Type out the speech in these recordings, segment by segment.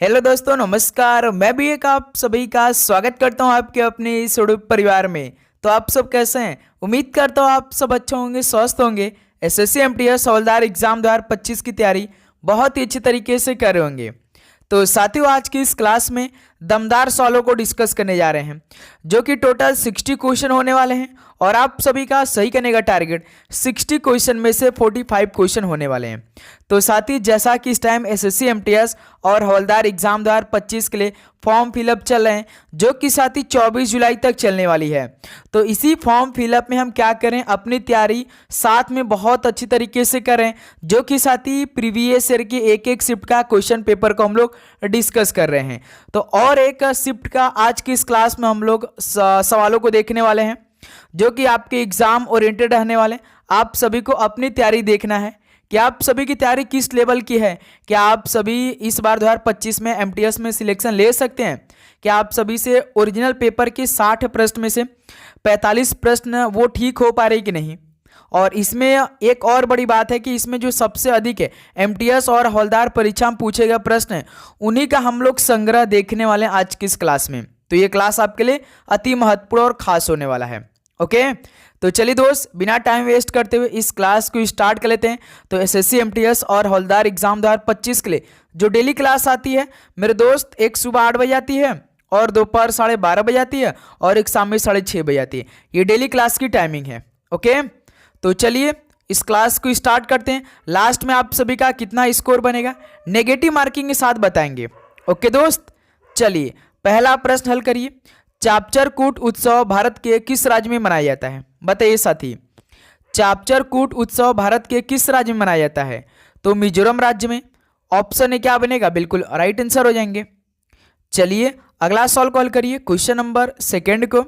Hello दोस्तों, नमस्कार। मैं भी एक आप सभी का स्वागत करता हूं आपके अपने इस यूट्यूब परिवार में। तो आप सब कैसे हैं? उम्मीद करता हूं आप सब अच्छे होंगे, स्वस्थ होंगे। एसएससी एमटीएस हवलदार एग्जाम 2025 की तैयारी बहुत ही अच्छी तरीके से कर रहे होंगे। तो साथियों, आज की इस क्लास में दमदार सवालों को डिस्कस करने जा रहे हैं, जो कि टोटल 60 क्वेश्चन होने वाले हैं। और आप सभी का सही करने का टारगेट 60 क्वेश्चन में से 45 क्वेश्चन होने वाले हैं। तो साथ ही जैसा कि इस टाइम एसएससी एमटीएस और हवलदार एग्जाम 2025 के लिए फॉर्म फिलअप चल रहे हैं, जो कि साथ ही 24 जुलाई तक चलने वाली है। तो इसी फॉर्म फिलअप में हम क्या करें, अपनी तैयारी साथ में बहुत अच्छी तरीके से करें, जो कि साथ ही प्रीवियस ईयर की एक एक शिफ्ट का क्वेश्चन पेपर को हम लोग डिस्कस कर रहे हैं। तो और एक शिफ्ट का आज की इस क्लास में हम लोग सवालों को देखने वाले हैं, जो कि आपके एग्जाम ओरिएंटेड रहने वाले। आप सभी को अपनी तैयारी देखना है कि आप सभी की तैयारी किस लेवल की है। क्या आप सभी इस बार 2025 में एमटीएस में सिलेक्शन ले सकते हैं? क्या आप सभी से ओरिजिनल पेपर के 60 प्रश्न में से 45 प्रश्न वो ठीक हो पा रहे कि नहीं? और इसमें एक और बड़ी बात है कि इसमें जो सबसे अधिक है एमटीएस और हवलदार परीक्षा में पूछे गए प्रश्न है, उन्हीं का हम लोग संग्रह देखने वाले हैं आज की इस क्लास में। तो ये क्लास आपके लिए अति महत्वपूर्ण और खास होने वाला है। ओके, तो चलिए दोस्त, बिना टाइम वेस्ट करते हुए इस क्लास को स्टार्ट कर लेते हैं। तो एसएससी एमटीएस और हवलदार एग्जाम 2025 के लिए जो डेली क्लास आती है मेरे दोस्त, एक सुबह 8 बजे आती है और दोपहर 12:30 बजे आती है और एक शाम में 6:30 बजे आती है। ये डेली क्लास की टाइमिंग है। ओके, तो चलिए इस क्लास को स्टार्ट करते हैं। लास्ट में आप सभी का कितना स्कोर बनेगा नेगेटिव मार्किंग के साथ बताएंगे। ओके दोस्त, चलिए पहला प्रश्न हल करिए। चापचर कूट उत्सव भारत के किस राज्य में मनाया जाता है? बताइए साथी, चापचर कूट उत्सव भारत के किस राज्य में मनाया जाता है? तो मिजोरम राज्य में। ऑप्शन ए क्या बनेगा? बिल्कुल राइट आंसर हो जाएंगे। चलिए अगला सवाल कॉल करिए। क्वेश्चन नंबर सेकेंड को,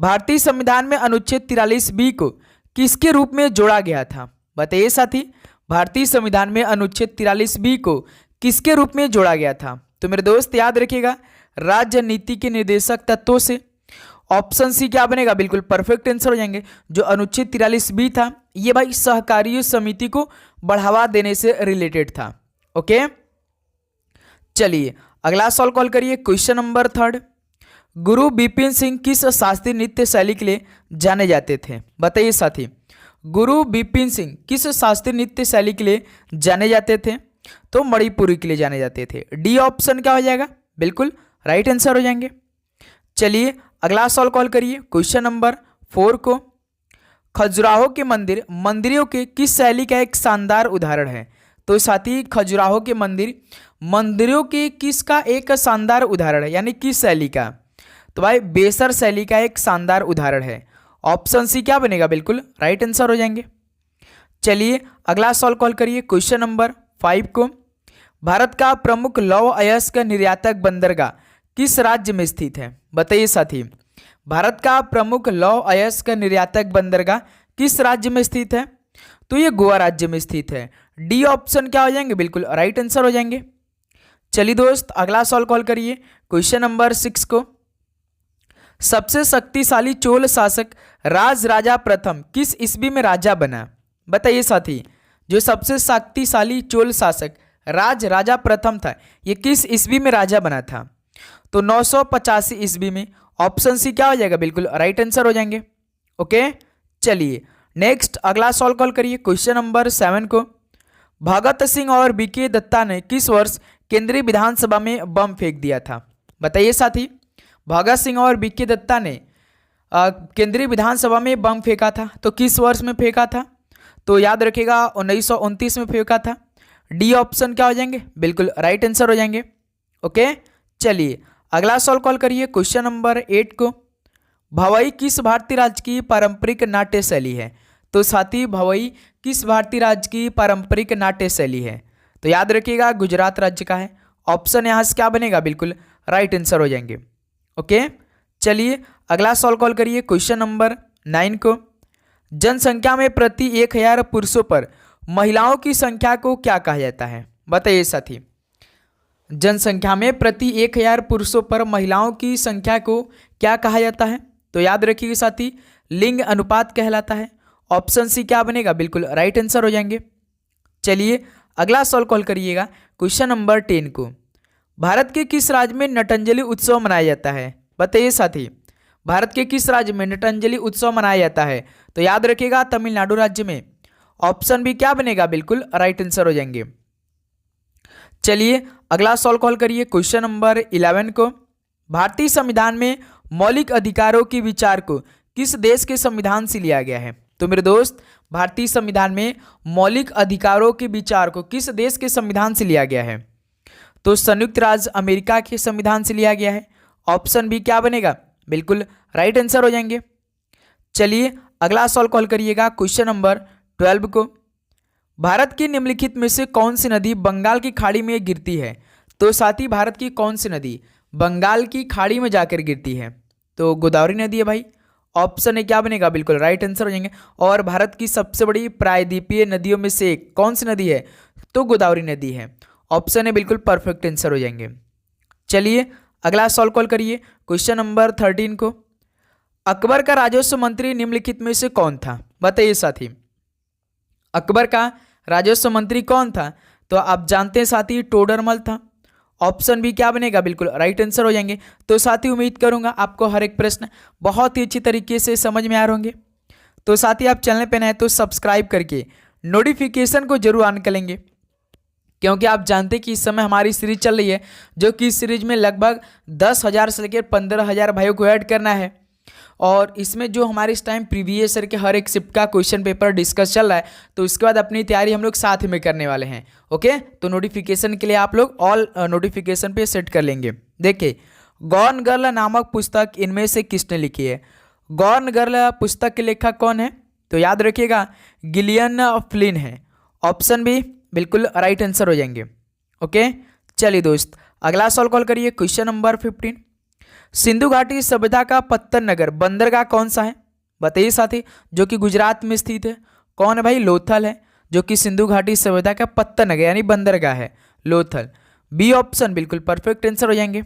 भारतीय संविधान में अनुच्छेद 43B को किसके रूप में जोड़ा गया था? बताइए साथी, भारतीय संविधान में अनुच्छेद 43B को किसके रूप में जोड़ा गया था? तो मेरे दोस्त याद रखिएगा, राजनीति के निर्देशक तत्वों से। ऑप्शन सी क्या बनेगा? बिल्कुल परफेक्ट आंसर हो जाएंगे। जो अनुच्छेद 43B था, ये भाई सहकारी समिति को बढ़ावा देने से रिलेटेड था। ओके, चलिए अगला सवाल कॉल करिए। क्वेश्चन नंबर थर्ड, गुरु बिपिन सिंह किस शास्त्रीय नृत्य शैली के लिए जाने जाते थे? बताइए साथी, गुरु बिपिन सिंह किस शास्त्रीय नृत्य शैली के लिए जाने जाते थे? तो मणिपुरी के लिए जाने जाते थे। डी ऑप्शन क्या हो जाएगा? बिल्कुल राइट आंसर हो जाएंगे। चलिए अगला सवाल कॉल करिए। क्वेश्चन नंबर 4 को, खजुराहो के मंदिर मंदिरों के किस शैली का एक शानदार उदाहरण है? तो साथी, खजुराहो के मंदिर मंदिरों के किसका एक शानदार उदाहरण है, यानी किस शैली का? तो भाई बेसर शैली का एक शानदार उदाहरण है। ऑप्शन सी क्या बनेगा? बिल्कुल राइट आंसर हो जाएंगे। चलिए अगला सवाल कॉल करिए। क्वेश्चन नंबर 5 को, भारत का प्रमुख लौह अयस्क निर्यातक बंदरगाह किस राज्य में स्थित है? बताइए साथी, भारत का प्रमुख लौह अयस्क निर्यातक बंदरगाह किस राज्य में स्थित है? तो ये गोवा राज्य में स्थित है। डी ऑप्शन क्या हो जाएंगे? बिल्कुल राइट आंसर हो जाएंगे। चलिए दोस्त अगला सवाल कॉल करिए। क्वेश्चन नंबर 6 को, सबसे शक्तिशाली चोल शासक राज राजा प्रथम किस ईस्वी में राजा बना? बताइए साथी, जो सबसे शक्तिशाली चोल शासक राज राजा प्रथम था, ये किस ईस्वी में राजा बना था? तो 985 ईस्वी में। ऑप्शन सी क्या हो जाएगा? बिल्कुल राइट आंसर हो जाएंगे। ओके, चलिए नेक्स्ट अगला सवाल कॉल करिए। क्वेश्चन नंबर 7 को, भगत सिंह और बीके दत्ता ने किस वर्ष केंद्रीय विधानसभा में बम फेंक दिया था? बताइए साथी, भगत सिंह और बीके दत्ता ने केंद्रीय विधानसभा में बम फेंका था, तो किस वर्ष में फेंका था? तो याद रखिएगा 1929 में फेंका था। डी ऑप्शन क्या हो जाएंगे? बिल्कुल राइट आंसर हो जाएंगे। ओके, चलिए अगला सवाल कॉल करिए। क्वेश्चन नंबर 8 को, भवई किस भारतीय राज्य की पारंपरिक नाट्य शैली है? तो साथी, भवई किस भारतीय राज्य की पारंपरिक नाट्य शैली है? तो याद रखिएगा गुजरात राज्य का है। ऑप्शन यहाँ से क्या बनेगा? बिल्कुल राइट आंसर हो जाएंगे। ओके, चलिए अगला सवाल कॉल करिए। क्वेश्चन नंबर 9 को, जनसंख्या में प्रति 1000 पुरुषों पर महिलाओं की संख्या को क्या कहा जाता है? बताइए साथी, जनसंख्या में प्रति 1000 पुरुषों पर महिलाओं की संख्या को क्या कहा जाता है? तो याद रखिए साथी, लिंग अनुपात कहलाता है। ऑप्शन सी क्या बनेगा? बिल्कुल राइट आंसर हो जाएंगे। चलिए अगला सवाल कॉल करिएगा। क्वेश्चन नंबर 10 को, भारत के किस राज्य में नटांजलि उत्सव मनाया जाता है? बताइए साथी, भारत के किस राज्य में नटांजलि उत्सव मनाया जाता है? तो याद रखिएगा तमिलनाडु राज्य में। ऑप्शन भी क्या बनेगा? बिल्कुल राइट आंसर हो जाएंगे। चलिए अगला सवाल कॉल करिए क्वेश्चन नंबर 11 को। भारतीय संविधान में मौलिक अधिकारों के विचार को किस देश के संविधान से लिया गया है? तो मेरे दोस्त, भारतीय संविधान में मौलिक अधिकारों के विचार को किस देश के संविधान से लिया गया है? तो संयुक्त राज्य अमेरिका के संविधान से लिया गया है। ऑप्शन बी क्या बनेगा? बिल्कुल राइट आंसर हो जाएंगे। चलिए अगला सवाल कॉल करिएगा क्वेश्चन नंबर 12 को। भारत की निम्नलिखित में से कौन सी नदी बंगाल की खाड़ी में गिरती है? तो साथी, भारत की कौन सी नदी बंगाल की खाड़ी में जाकर गिरती है? तो गोदावरी नदी है भाई। ऑप्शन ए क्या बनेगा? बिल्कुल राइट आंसर हो जाएंगे। और भारत की सबसे बड़ी प्रायद्वीपीय नदियों में से कौन सी नदी है? तो गोदावरी नदी है। ऑप्शन ए बिल्कुल परफेक्ट आंसर हो जाएंगे। चलिए अगला सवाल कॉल करिए क्वेश्चन नंबर 13 को। अकबर का राजस्व मंत्री निम्नलिखित में से कौन था? बताइए साथी, अकबर का राजस्व मंत्री कौन था? तो आप जानते हैं साथी, टोडरमल था। ऑप्शन बी क्या बनेगा? बिल्कुल राइट आंसर हो जाएंगे। तो साथी उम्मीद करूंगा आपको हर एक प्रश्न बहुत ही अच्छी तरीके से समझ में आ रहे होंगे। तो साथी आप चैनल पे नए तो सब्सक्राइब करके नोटिफिकेशन को जरूर ऑन कर लेंगे, क्योंकि आप जानते हैं कि इस समय हमारी सीरीज चल रही है, जो कि इस सीरीज में लगभग 10,000 से लेकर 15,000 भाइयों को ऐड करना है। और इसमें जो हमारे इस टाइम प्रीवियस ईयर के हर एक शिफ्ट का क्वेश्चन पेपर डिस्कस चल रहा है, तो इसके बाद अपनी तैयारी हम लोग साथ में करने वाले हैं। ओके, तो नोटिफिकेशन के लिए आप लोग ऑल नोटिफिकेशन पे सेट कर लेंगे। देखिए, गॉन गर्ल नामक पुस्तक इनमें से किसने लिखी है? गॉन गर्ल पुस्तक के लेखक कौन है? तो याद रखिएगा गिलियन फ्लिन है। ऑप्शन बी बिल्कुल राइट आंसर हो जाएंगे। ओके, चलिए दोस्त अगला सवाल कॉल करिए क्वेश्चन नंबर 15। सिंधु घाटी सभ्यता का पत्तन नगर बंदरगाह कौन सा है? बताइए साथी, जो कि गुजरात में स्थित है। कौन है भाई? लोथल है, जो कि सिंधु घाटी सभ्यता का पत्तन नगर यानी बंदरगाह है, लोथल। बी ऑप्शन बिल्कुल परफेक्ट आंसर हो जाएंगे।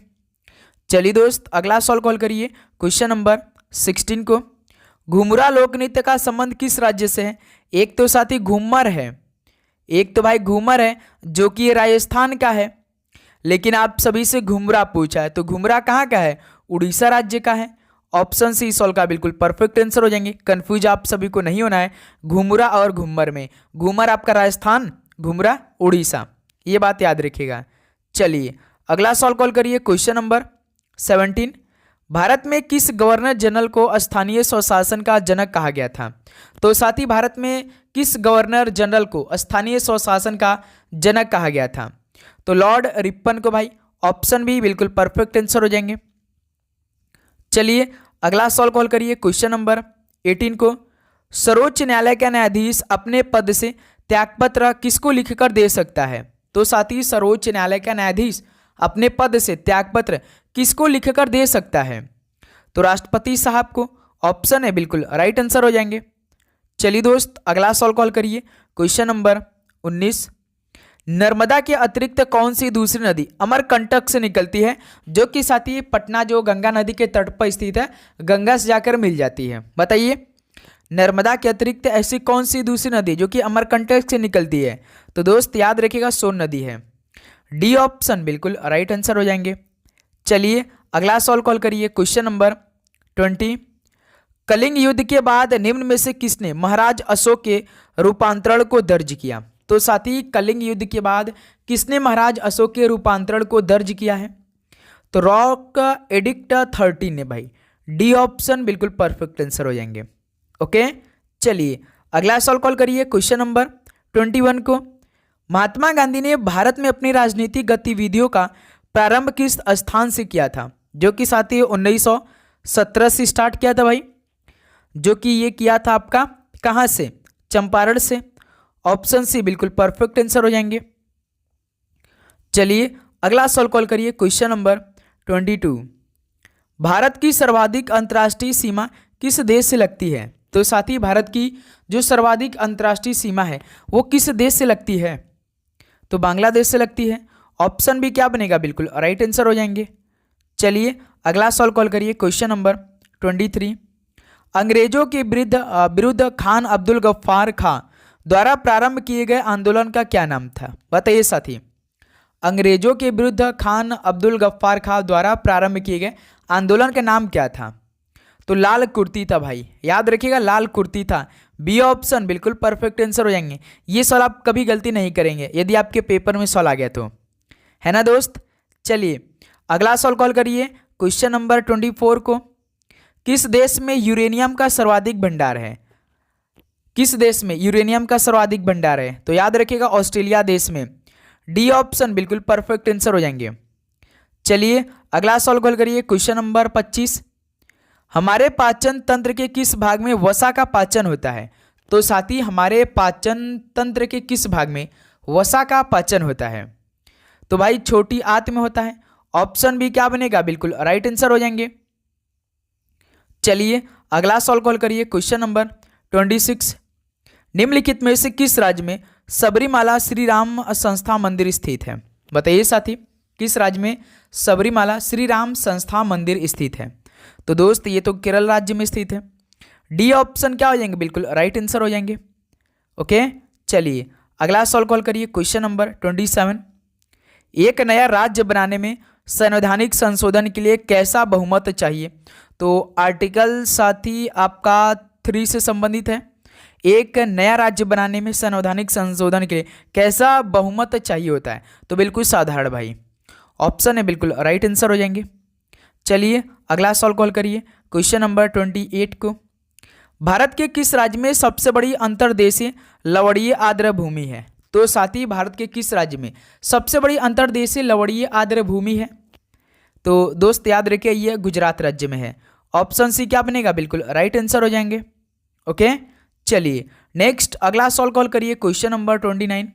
चलिए दोस्त अगला सवाल कॉल करिए क्वेश्चन नंबर 16 को। घुमरा लोक नृत्य का संबंध किस राज्य से है? एक तो साथी घूमर है, एक तो भाई घूमर है जो कि राजस्थान का है, लेकिन आप सभी से घुमरा पूछा है, तो घुमरा कहाँ का है? उड़ीसा राज्य का है। ऑप्शन सी सॉल्व का बिल्कुल परफेक्ट आंसर हो जाएंगे। कंफ्यूज आप सभी को नहीं होना है घुमरा और घुमर में। घुमर आपका राजस्थान, घुमरा उड़ीसा, ये बात याद रखिएगा। चलिए अगला सवाल कॉल करिए क्वेश्चन नंबर 17। भारत में किस गवर्नर जनरल को स्थानीय स्वशासन का जनक कहा गया था? तो साथी, भारत में किस गवर्नर जनरल को स्थानीय स्वशासन का जनक कहा गया था? तो लॉर्ड रिपन को भाई। ऑप्शन बी बिल्कुल परफेक्ट आंसर हो जाएंगे। चलिए अगला सवाल कॉल करिए क्वेश्चन नंबर 18 को। सर्वोच्च न्यायालय का न्यायाधीश अपने पद से त्यागपत्र किसको लिखकर दे सकता है? तो साथी, सर्वोच्च न्यायालय का न्यायाधीश अपने पद से त्यागपत्र किसको लिखकर दे सकता है? तो राष्ट्रपति साहब को। ऑप्शन है बिल्कुल राइट आंसर हो जाएंगे। चलिए दोस्त अगला सवाल कॉल करिए क्वेश्चन नंबर 19। नर्मदा के अतिरिक्त कौन सी दूसरी नदी अमरकंटक से निकलती है, जो कि साथी पटना जो गंगा नदी के तट पर स्थित है, गंगा से जाकर मिल जाती है? बताइए, नर्मदा के अतिरिक्त ऐसी कौन सी दूसरी नदी जो कि अमरकंटक से निकलती है? तो दोस्त याद रखिएगा सोन नदी है। डी ऑप्शन बिल्कुल राइट आंसर हो जाएंगे। चलिए अगला सवाल कॉल करिए क्वेश्चन नंबर 20। कलिंग युद्ध के बाद निम्न में से किसने महाराज अशोक के रूपांतरण को दर्ज किया? तो साथी, कलिंग युद्ध के बाद किसने महाराज अशोक के रूपांतरण को दर्ज किया है? तो रॉक एडिक्ट 13 ने भाई। डी ऑप्शन बिल्कुल परफेक्ट आंसर हो जाएंगे। ओके, चलिए अगला सवाल कॉल करिए क्वेश्चन नंबर 21 को। महात्मा गांधी ने भारत में अपनी राजनीतिक गतिविधियों का प्रारंभ किस स्थान से किया था? जो कि साथी 1917 से स्टार्ट किया था भाई, जो कि ये किया था आपका कहाँ से? चंपारण से। ऑप्शन सी बिल्कुल परफेक्ट आंसर हो जाएंगे। चलिए अगला सवाल कॉल करिए क्वेश्चन नंबर 22। भारत की सर्वाधिक अंतर्राष्ट्रीय सीमा किस देश से लगती है? तो साथी, भारत की जो सर्वाधिक अंतर्राष्ट्रीय सीमा है वो किस देश से लगती है? तो बांग्लादेश से लगती है। ऑप्शन भी क्या बनेगा? बिल्कुल राइट आंसर हो जाएंगे। चलिए अगला सवाल कॉल करिए क्वेश्चन नंबर 23। अंग्रेजों के विरुद्ध खान अब्दुल गफ्फार खां द्वारा प्रारंभ किए गए आंदोलन का क्या नाम था? बताइए साथी, अंग्रेजों के विरुद्ध खान अब्दुल गफ्फार खान द्वारा प्रारंभ किए गए आंदोलन का नाम क्या था? तो लाल कुर्ती था भाई, याद रखिएगा लाल कुर्ती था। बी ऑप्शन बिल्कुल परफेक्ट आंसर हो जाएंगे। ये सवाल आप कभी गलती नहीं करेंगे यदि आपके पेपर में सवाल आ गया तो, है ना दोस्त। चलिए अगला सवाल कॉल करिए क्वेश्चन नंबर 24 को। किस देश में यूरेनियम का सर्वाधिक भंडार है? किस देश में यूरेनियम का सर्वाधिक भंडार है? तो याद रखिएगा ऑस्ट्रेलिया देश में। डी ऑप्शन बिल्कुल परफेक्ट आंसर हो जाएंगे। चलिए अगला सवाल कॉल करिए क्वेश्चन नंबर 25। हमारे पाचन तंत्र के किस भाग में वसा का पाचन होता है? तो साथी हमारे पाचन तंत्र के किस भाग में वसा का पाचन होता है? तो भाई छोटी आंत में होता है। ऑप्शन बी क्या बनेगा? बिल्कुल राइट आंसर हो जाएंगे। चलिए अगला सवाल कॉल करिए क्वेश्चन नंबर 26। निम्नलिखित में से किस राज्य में सबरीमाला श्री राम संस्था मंदिर स्थित है? बताइए साथी किस राज्य में सबरीमाला श्री राम संस्था मंदिर स्थित है? तो दोस्त ये तो केरल राज्य में स्थित है। डी ऑप्शन क्या हो जाएंगे? बिल्कुल राइट आंसर हो जाएंगे। ओके चलिए अगला सवाल कॉल करिए क्वेश्चन नंबर 27। एक नया राज्य बनाने में संवैधानिक संशोधन के लिए कैसा बहुमत चाहिए? तो आर्टिकल साथी आपका 3 से संबंधित है। एक नया राज्य बनाने में संवैधानिक संशोधन के लिए कैसा बहुमत चाहिए होता है? तो बिल्कुल साधारण भाई, ऑप्शन है बिल्कुल राइट आंसर हो जाएंगे। चलिए अगला सवाल कॉल करिए क्वेश्चन नंबर 28 को। भारत के किस राज्य में सबसे बड़ी अंतर्देशीय लवणीय आर्द्र भूमि है? तो साथी भारत के किस राज्य में सबसे बड़ी अंतर्देशीय लवणीय आर्द्र भूमि है? तो दोस्त याद रखिए ये गुजरात राज्य में है। ऑप्शन सी क्या बनेगा? बिल्कुल राइट आंसर हो जाएंगे। ओके चलिए नेक्स्ट अगला सवाल कॉल करिए क्वेश्चन नंबर 29।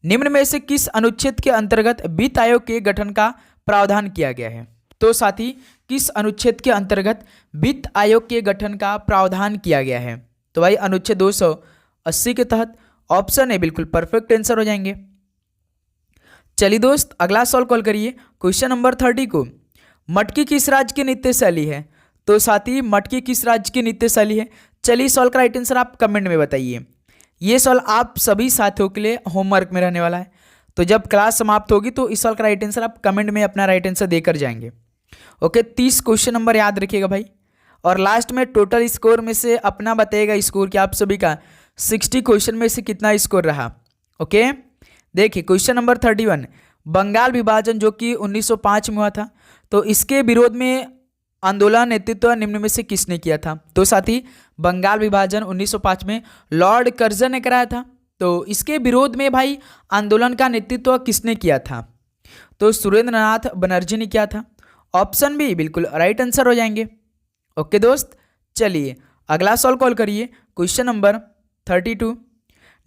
निम्न में से किस अनुच्छेद के अंतर्गत वित्त आयोग के गठन का प्रावधान किया गया है? तो साथी किस अनुच्छेद के अंतर्गत वित्त आयोग के गठन का प्रावधान किया गया है? तो भाई अनुच्छेद 280 के तहत। ऑप्शन है बिल्कुल परफेक्ट आंसर हो जाएंगे। चलिए दोस्त अगला सवाल कॉल करिए क्वेश्चन नंबर 30 को। मटकी किस राज्य की नृत्य शैली है? तो साथी मटकी किस राज्य की नृत्य शैली है? चलिए सवाल का राइट आंसर आप कमेंट में बताइए। ये सवाल आप सभी साथियों के लिए होमवर्क में रहने वाला है, तो जब क्लास समाप्त होगी तो इस सवाल का राइट आंसर आप कमेंट में अपना राइट आंसर देकर जाएंगे। ओके 30 क्वेश्चन नंबर याद रखिएगा भाई, और लास्ट में टोटल स्कोर में से अपना बताइएगा स्कोर कि आप सभी का 60 क्वेश्चन में से कितना स्कोर रहा। ओके देखिए क्वेश्चन नंबर 31। बंगाल विभाजन जो कि 1905 में हुआ था, तो इसके विरोध में आंदोलन नेतृत्व निम्न में से किसने किया था? तो साथी बंगाल विभाजन 1905 में लॉर्ड कर्जन ने कराया था। तो इसके विरोध में भाई आंदोलन का नेतृत्व किसने किया था? तो सुरेंद्रनाथ बनर्जी ने किया था। ऑप्शन बी बिल्कुल राइट आंसर हो जाएंगे। ओके दोस्त चलिए अगला सवाल कॉल करिए क्वेश्चन नंबर 32।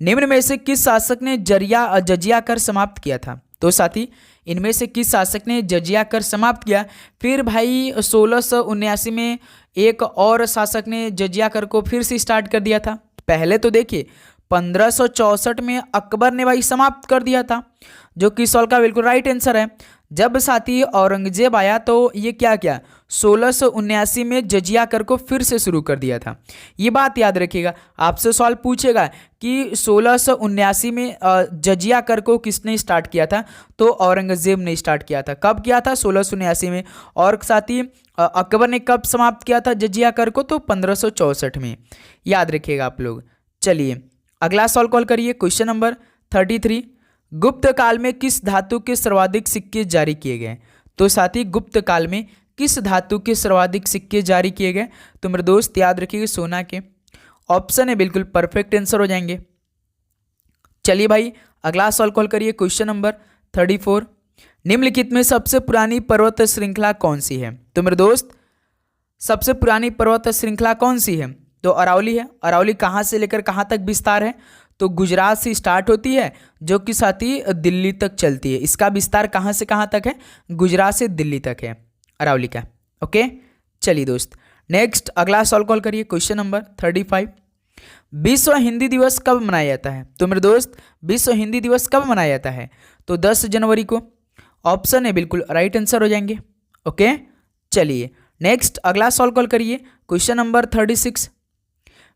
निम्न में से किस शासक ने जजिया कर समाप्त किया था? तो साथी इनमें से किस शासक ने जजिया कर समाप्त किया? फिर भाई 1679 में एक और शासक ने जजिया कर को फिर से स्टार्ट कर दिया था। पहले तो देखिए 1564 में अकबर ने भाई समाप्त कर दिया था, जो कि सवाल का बिल्कुल राइट आंसर है। जब साथी औरंगजेब आया तो ये क्या किया? 1679 में जजिया कर को फिर से शुरू कर दिया था। ये बात याद रखिएगा, आपसे सवाल पूछेगा कि 1679 में जजिया कर को किसने स्टार्ट किया था? तो औरंगजेब ने स्टार्ट किया था। कब किया था? 1679 में। और साथी अकबर ने कब समाप्त किया था जजिया कर को? तो 1564 में। याद रखिएगा आप लोग। चलिए अगला सवाल कॉल करिए क्वेश्चन नंबर 33। गुप्त काल में किस धातु के सर्वाधिक सिक्के जारी किए गए? तो साथी गुप्त काल में किस धातु के सर्वाधिक सिक्के जारी किए गए? तो मेरे दोस्त याद रखिए सोना के। ऑप्शन है बिल्कुल परफेक्ट आंसर हो जाएंगे। चलिए भाई अगला सवाल कॉल करिए क्वेश्चन नंबर 34। निम्नलिखित में सबसे पुरानी पर्वत श्रृंखला कौन सी है? तो मेरे दोस्त सबसे पुरानी पर्वत श्रृंखला कौन सी है? तो अरावली है। अरावली कहाँ से लेकर कहाँ तक विस्तार है? तो गुजरात से स्टार्ट होती है, जो कि साथी दिल्ली तक चलती है। इसका विस्तार कहाँ से कहाँ तक है? गुजरात से दिल्ली तक है अरावली का। ओके चलिए दोस्त नेक्स्ट अगला सवाल कॉल करिए क्वेश्चन नंबर 35। विश्व हिंदी दिवस कब मनाया जाता है? तो मेरे दोस्त विश्व हिंदी दिवस कब मनाया जाता है? तो 10 जनवरी को। ऑप्शन है बिल्कुल राइट आंसर हो जाएंगे। ओके चलिए नेक्स्ट अगला सवाल कॉल करिए क्वेश्चन नंबर 36।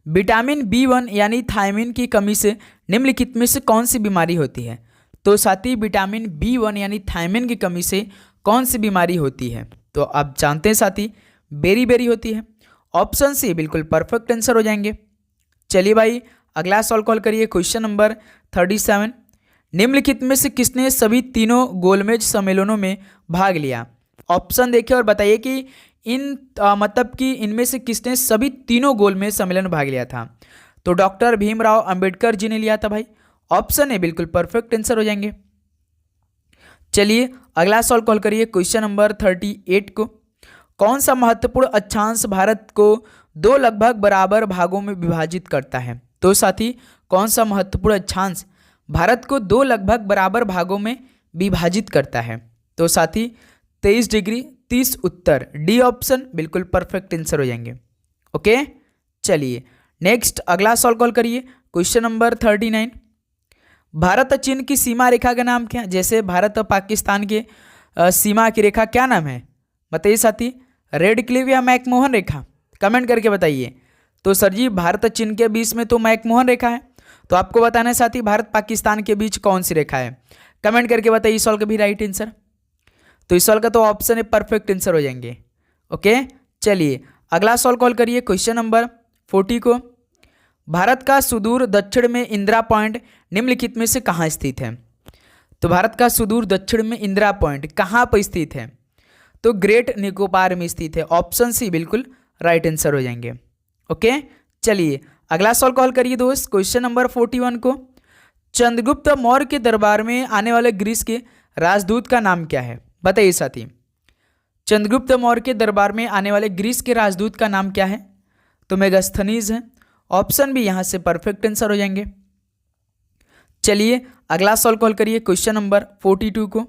विटामिन B1 यानी थायमिन की कमी से निम्नलिखित में से कौन सी बीमारी होती है? तो साथी विटामिन B1 यानी थायमिन की कमी से कौन सी बीमारी होती है? तो आप जानते हैं साथी, बेरी होती है। ऑप्शन सी बिल्कुल परफेक्ट आंसर हो जाएंगे। चलिए भाई अगला सवाल कॉल करिए, क्वेश्चन नंबर 37। निम्नलिखित में से किसने सभी तीनों गोलमेज सम्मेलनों में भाग लिया? ऑप्शन देखिए और बताइए कि मतलब कि इनमें से किसने सभी तीनों गोलमेज सम्मेलन में भाग लिया था? तो डॉक्टर भीमराव अंबेडकर जी ने लिया था भाई। ऑप्शन ए बिल्कुल परफेक्ट आंसर हो जाएंगे। चलिए अगला सवाल कॉल करिए, क्वेश्चन नंबर 38 को। कौन सा महत्वपूर्ण अक्षांश भारत को दो लगभग बराबर भागों में विभाजित करता है? तो साथी कौन सा महत्वपूर्ण अक्षांश भारत को दो लगभग बराबर भागों में विभाजित करता है? तो साथी 23 डिग्री 30 उत्तर, डी ऑप्शन बिल्कुल परफेक्ट आंसर हो जाएंगे। ओके चलिए नेक्स्ट अगला सवाल कॉल करिए, क्वेश्चन नंबर 39। भारत और चीन की सीमा रेखा का नाम क्या है? जैसे भारत और पाकिस्तान के सीमा की रेखा क्या नाम है? बताइए साथी, रेड क्लिफ या मैकमोहन रेखा? कमेंट करके बताइए। तो सर जी भारत और चीन के बीच में तो मैकमोहन रेखा है, तो आपको बताना है साथी भारत पाकिस्तान के बीच कौन सी रेखा है? कमेंट करके बताइए इस सवाल का भी राइट आंसर। तो इस सवाल का तो ऑप्शन है परफेक्ट आंसर हो जाएंगे। ओके चलिए अगला सवाल कॉल करिए, क्वेश्चन नंबर 40 को। भारत का सुदूर दक्षिण में इंदिरा पॉइंट निम्नलिखित में से कहाँ स्थित है? तो भारत का सुदूर दक्षिण में इंदिरा पॉइंट कहाँ पर स्थित है? तो ग्रेट निकोबार में स्थित है। ऑप्शन सी बिल्कुल राइट आंसर हो जाएंगे। ओके चलिए अगला सवाल कॉल करिए दोस्त, क्वेश्चन नंबर 41 को। चंद्रगुप्त मौर्य के दरबार में आने वाले ग्रीस के राजदूत का नाम क्या है? बताइए साथी, चंद्रगुप्त मौर्य के दरबार में आने वाले ग्रीस के राजदूत का नाम क्या है? तो मेगास्थनीज है। ऑप्शन भी यहां से परफेक्ट आंसर हो जाएंगे। चलिए अगला सवाल कॉल करिए, क्वेश्चन नंबर 42 को।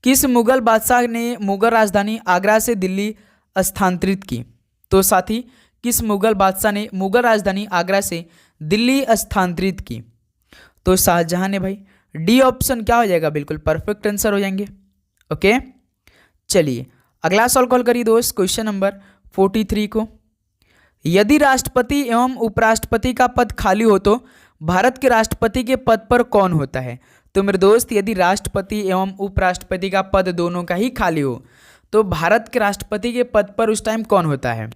किस मुगल बादशाह ने मुगल राजधानी आगरा से दिल्ली स्थानांतरित की? तो साथी किस मुगल बादशाह ने मुगल राजधानी आगरा से दिल्ली स्थानांतरित की? तो शाहजहां ने भाई। डी ऑप्शन क्या हो जाएगा? बिल्कुल परफेक्ट आंसर हो जाएंगे। ओके चलिए अगला सवाल कॉल करिए दोस्त, क्वेश्चन नंबर 43 को। यदि राष्ट्रपति एवं उपराष्ट्रपति का पद खाली हो तो भारत के राष्ट्रपति के पद पर कौन होता है? तो मेरे दोस्त यदि राष्ट्रपति एवं उपराष्ट्रपति का पद दोनों का ही खाली हो तो भारत के राष्ट्रपति के पद पर उस टाइम कौन होता है?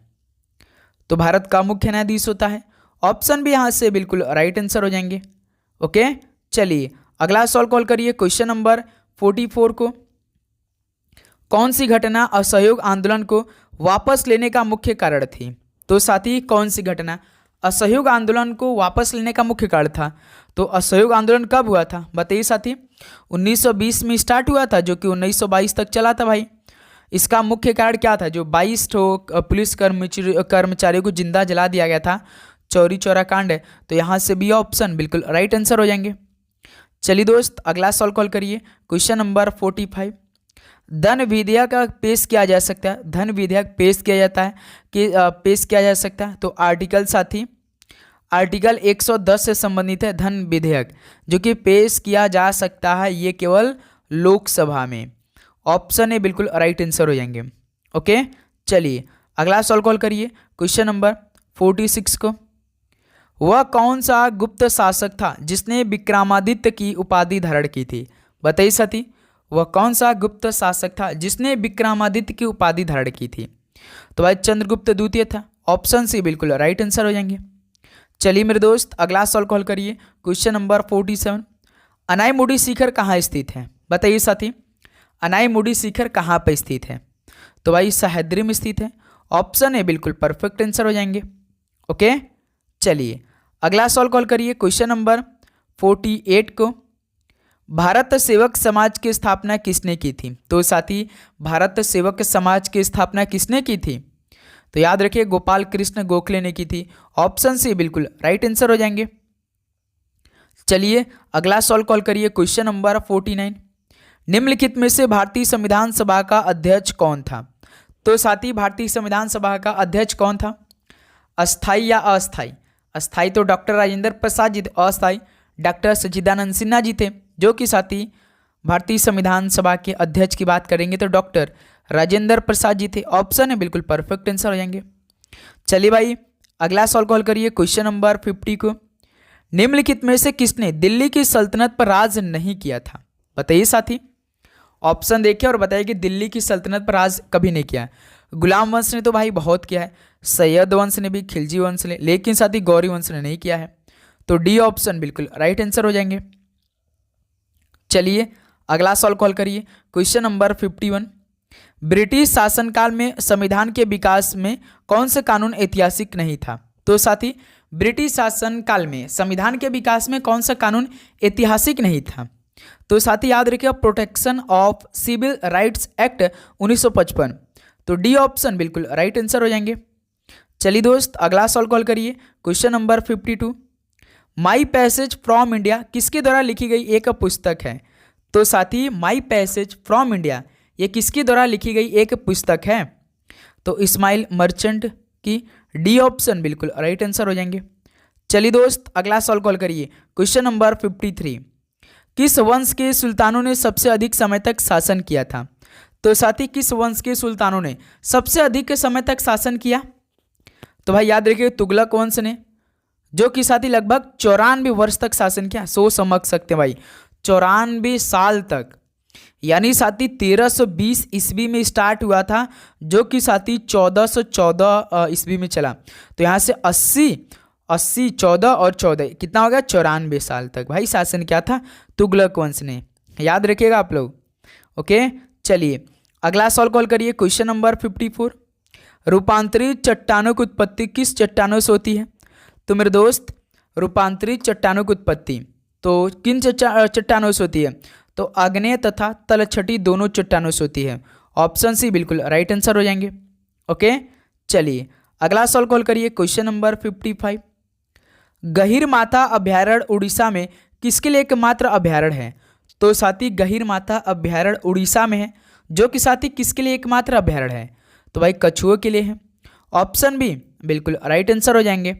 तो भारत का मुख्य न्यायाधीश होता है। ऑप्शन भी यहाँ से बिल्कुल राइट आंसर हो जाएंगे। ओके चलिए अगला सवाल कॉल करिए, क्वेश्चन नंबर 44 को। कौन सी घटना असहयोग आंदोलन को वापस लेने का मुख्य कारण थी? तो साथी कौन सी घटना असहयोग आंदोलन को वापस लेने का मुख्य कारण था? तो असहयोग आंदोलन कब हुआ था? बताइए साथी। 1920 में स्टार्ट हुआ था जो कि 1922 तक चला था भाई। इसका मुख्य कारण क्या था? जो 22 पुलिस कर्मचारियों को जिंदा जला दिया गया था, चौरी चौरा कांड है। तो यहाँ से बी ऑप्शन बिल्कुल राइट आंसर हो जाएंगे। चलिए दोस्त अगला सवाल कॉल करिए, क्वेश्चन नंबर 45। धन विधेयक पेश किया जा सकता है। धन विधेयक पेश किया जाता है कि पेश किया जा सकता है। तो आर्टिकल साथी आर्टिकल 110 से संबंधित है धन विधेयक, जो कि पेश किया जा सकता है ये केवल लोकसभा में। ऑप्शन ए बिल्कुल राइट आंसर हो जाएंगे। ओके चलिए अगला सवाल कॉल करिए, क्वेश्चन नंबर 46 को। वह कौन सा गुप्त शासक था जिसने विक्रमादित्य की उपाधि धारण की थी? बताइए साथी, वह कौन सा गुप्त शासक था जिसने विक्रमादित्य की उपाधि धारण की थी? तो भाई चंद्रगुप्त द्वितीय था। ऑप्शन सी बिल्कुल राइट आंसर हो जाएंगे। चलिए मेरे दोस्त अगला सवाल कॉल करिए, क्वेश्चन नंबर 47। अनाईमुडी शिखर कहाँ स्थित है? बताइए साथी, अनाईमुडी शिखर कहाँ पर स्थित है? तो भाई सह्याद्री में स्थित है। ऑप्शन ए बिल्कुल परफेक्ट आंसर हो जाएंगे। ओके चलिए अगला सवाल कॉल करिए, क्वेश्चन नंबर 48 को। भारत सेवक समाज की स्थापना किसने की थी? तो साथी भारत सेवक समाज की स्थापना किसने की थी? तो याद रखिए गोपाल कृष्ण गोखले ने की थी। ऑप्शन सी बिल्कुल राइट आंसर हो जाएंगे। चलिए अगला सवाल कॉल करिए, क्वेश्चन नंबर 49। निम्नलिखित में से भारतीय संविधान सभा का अध्यक्ष कौन था? तो साथी भारतीय संविधान सभा का अध्यक्ष कौन था? अस्थाई या अस्थाई? अस्थाई तो डॉक्टर राजेंद्र प्रसाद जी थे, अस्थाई डॉक्टर सच्चिदानंद सिन्हा जी थे, जो कि साथी भारतीय संविधान सभा के अध्यक्ष की बात करेंगे तो डॉक्टर राजेंद्र प्रसाद जी थे। ऑप्शन है बिल्कुल परफेक्ट आंसर हो जाएंगे। चलिए भाई अगला सवाल कॉल करिए, क्वेश्चन नंबर 50 को। निम्नलिखित में से किसने दिल्ली की सल्तनत पर राज नहीं किया था? बताइए साथी। ऑप्शन देखिए और बताइए कि दिल्ली की सल्तनत पर राज कभी नहीं किया। गुलाम वंश ने तो भाई बहुत किया है, सैयद वंश ने भी, खिलजी वंश ने, लेकिन साथी गौरी वंश ने नहीं किया है। तो डी ऑप्शन बिल्कुल राइट आंसर हो जाएंगे। चलिए अगला सवाल कॉल करिए। Question number 51। ब्रिटिश शासनकाल में संविधान के विकास में कौन सा कानून ऐतिहासिक नहीं था? तो साथी ब्रिटिश शासनकाल में संविधान के विकास में कौन सा कानून ऐतिहासिक नहीं था? तो साथी याद रखिए protection of civil rights act 1955। तो डी ऑप्शन बिल्कुल राइट आंसर हो जाएंगे। चलिए दोस्त अगला सवाल कॉल करिए। Question number 52। My passage from India किसके द्वारा लिखी गई एक पुस्तक है? तो साथी माई पैसेज फ्रॉम इंडिया ये किसके द्वारा लिखी गई एक पुस्तक है? तो इस्माइल मर्चेंट की। डी ऑप्शन बिल्कुल राइट आंसर हो जाएंगे। चलिए दोस्त अगला सवाल कॉल करिए। Question number 53। किस वंश के सुल्तानों ने सबसे अधिक समय तक शासन किया था? तो साथी किस वंश के सुल्तानों ने सबसे अधिक समय तक शासन किया? तो भाई याद रखिए तुगलक वंश ने, जो कि साथी लगभग 94 वर्ष तक शासन किया। सोच समझ सकते हैं भाई, 94 साल तक, यानी साथी 1320 ईस्वी में स्टार्ट हुआ था, जो कि साथी 1414 ईस्वी में चला। तो यहाँ से 80 14 और 14 कितना हो गया? 94 साल तक भाई शासन किया था तुगलक वंश ने। याद रखिएगा आप लोग। ओके चलिए अगला सवाल कॉल करिए। Question number 54। रूपांतरित चट्टानों की उत्पत्ति किस चट्टानों से होती है? तो मेरे दोस्त रूपांतरित चट्टानों की उत्पत्ति तो किन चट्टानों से होती है? तो आग्नेय तथा तलछटी दोनों चट्टानों से होती है। ऑप्शन सी बिल्कुल राइट आंसर हो जाएंगे। ओके चलिए अगला सवाल कॉल करिए। Question number 55। गहीरमाथा अभयारण्य उड़ीसा में किसके लिए एकमात्र अभयारण्य है? तो साथी गहीरमाथा अभयारण्य उड़ीसा में है, जो कि साथी किसके लिए एकमात्र अभयारण्य है? तो भाई कछुओं के लिए है। ऑप्शन बी बिल्कुल राइट आंसर हो जाएंगे।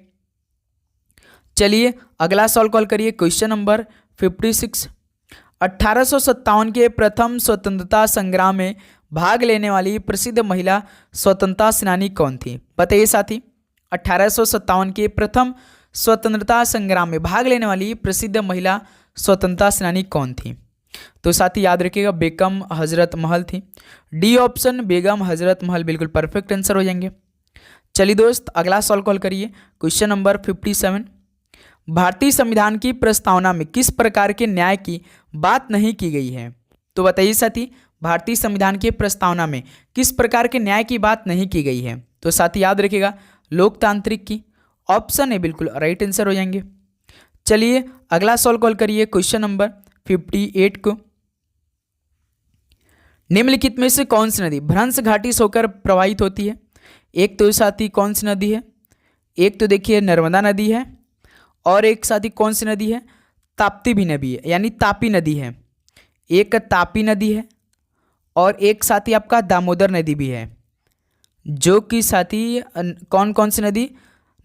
चलिए अगला सवाल कॉल करिए। Question number 56। 1857 के प्रथम स्वतंत्रता संग्राम में भाग लेने वाली प्रसिद्ध महिला स्वतंत्रता सेनानी कौन थी? बताइए साथी 1857 के प्रथम स्वतंत्रता संग्राम में भाग लेने वाली प्रसिद्ध महिला स्वतंत्रता सेनानी कौन थी? तो साथी याद रखिएगा बेगम हजरत महल थी। डी ऑप्शन बेगम हजरत महल बिल्कुल परफेक्ट आंसर हो जाएंगे। चलिए दोस्त अगला सवाल कॉल करिए। Question number 57। भारतीय संविधान की प्रस्तावना में किस प्रकार के न्याय की बात नहीं की गई है? तो बताइए साथी भारतीय संविधान के प्रस्तावना में किस प्रकार के न्याय की बात नहीं की गई है? तो साथी याद रखिएगा लोकतांत्रिक की। ऑप्शन ए बिल्कुल राइट आंसर हो जाएंगे। चलिए अगला सवाल कॉल करिए। क्वेश्चन नंबर 58 को। निम्नलिखित में से कौन सी नदी भ्रंश घाटी से होकर प्रवाहित होती है? एक तो साथी कौन सी नदी है? एक तो देखिए नर्मदा नदी है, और एक साथी कौन सी नदी है? ताप्ती भी नदी है, यानी तापी नदी है। एक तापी नदी है और एक साथी आपका दामोदर नदी भी है, जो कि साथी कौन कौन सी नदी?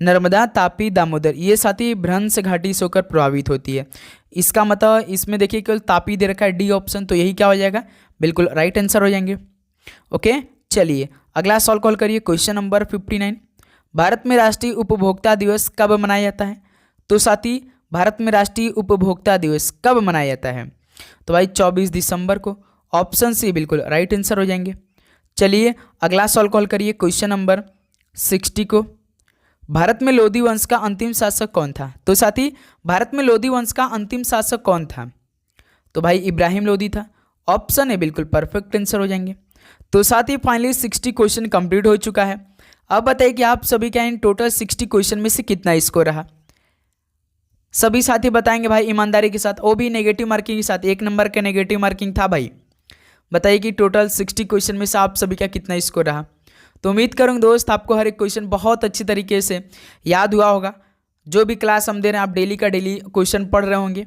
नर्मदा, तापी, दामोदर, ये साथी भ्रंश घाटी से होकर प्रभावित होती है। इसका मतलब इसमें देखिए केवल तापी दे रखा है डी ऑप्शन, तो यही क्या हो जाएगा? बिल्कुल राइट आंसर हो जाएंगे। ओके चलिए अगला सवाल कॉल करिए। Question number 59। भारत में राष्ट्रीय उपभोक्ता दिवस कब मनाया जाता है? तो साथी भारत में राष्ट्रीय उपभोक्ता दिवस कब मनाया जाता है? तो भाई 24 दिसंबर को। ऑप्शन सी बिल्कुल राइट आंसर हो जाएंगे। चलिए अगला सवाल कॉल करिए। क्वेश्चन नंबर 60 को। भारत में लोधी वंश का अंतिम शासक कौन था? तो साथी भारत में लोधी वंश का अंतिम शासक कौन था? तो भाई इब्राहिम लोधी था। ऑप्शन ए बिल्कुल परफेक्ट आंसर हो जाएंगे। तो साथी फाइनली 60 क्वेश्चन कंप्लीट हो चुका है। अब बताइए कि आप सभी का इन टोटल 60 क्वेश्चन में से कितना स्कोर रहा? सभी साथी बताएंगे भाई ईमानदारी के साथ, वो भी नेगेटिव मार्किंग के साथ। 1 नंबर का नेगेटिव मार्किंग था भाई। बताइए कि टोटल 60 क्वेश्चन में से आप सभी का कितना स्कोर रहा? तो उम्मीद करूँगा दोस्त आपको हर एक क्वेश्चन बहुत अच्छी तरीके से याद हुआ होगा। जो भी क्लास हम दे रहे हैं आप डेली का डेली क्वेश्चन पढ़ रहे होंगे।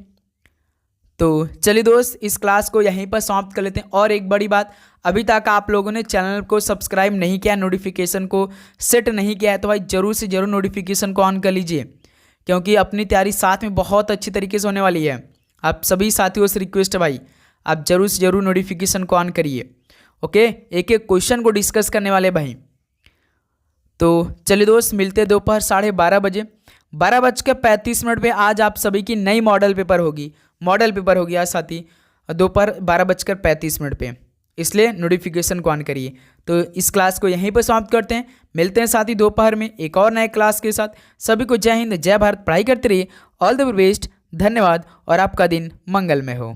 तो चलिए दोस्त इस क्लास को यहीं पर समाप्त कर लेते हैं। और एक बड़ी बात, अभी तक आप लोगों ने चैनल को सब्सक्राइब नहीं किया, नोटिफिकेशन को सेट नहीं किया है, तो भाई ज़रूर से ज़रूर नोटिफिकेशन को ऑन कर लीजिए, क्योंकि अपनी तैयारी साथ में बहुत अच्छी तरीके से होने वाली है। आप सभी साथियों से रिक्वेस्ट है भाई, आप जरूर से जरूर नोटिफिकेशन को ऑन करिए। ओके एक एक क्वेश्चन को डिस्कस करने वाले भाई। तो चलिए दोस्त मिलते दोपहर 12:30 बजे 12:35 पे आज आप सभी की नई मॉडल पेपर होगी आज साथी दोपहर 12:35 पे, इसलिए नोटिफिकेशन को ऑन करिए। तो इस क्लास को यहीं पर समाप्त करते हैं, मिलते हैं साथी दोपहर में एक और नए क्लास के साथ। सभी को जय हिंद, जय भारत, पढ़ाई करते रहिए। ऑल द बेस्ट, धन्यवाद और आपका दिन मंगलमय हो।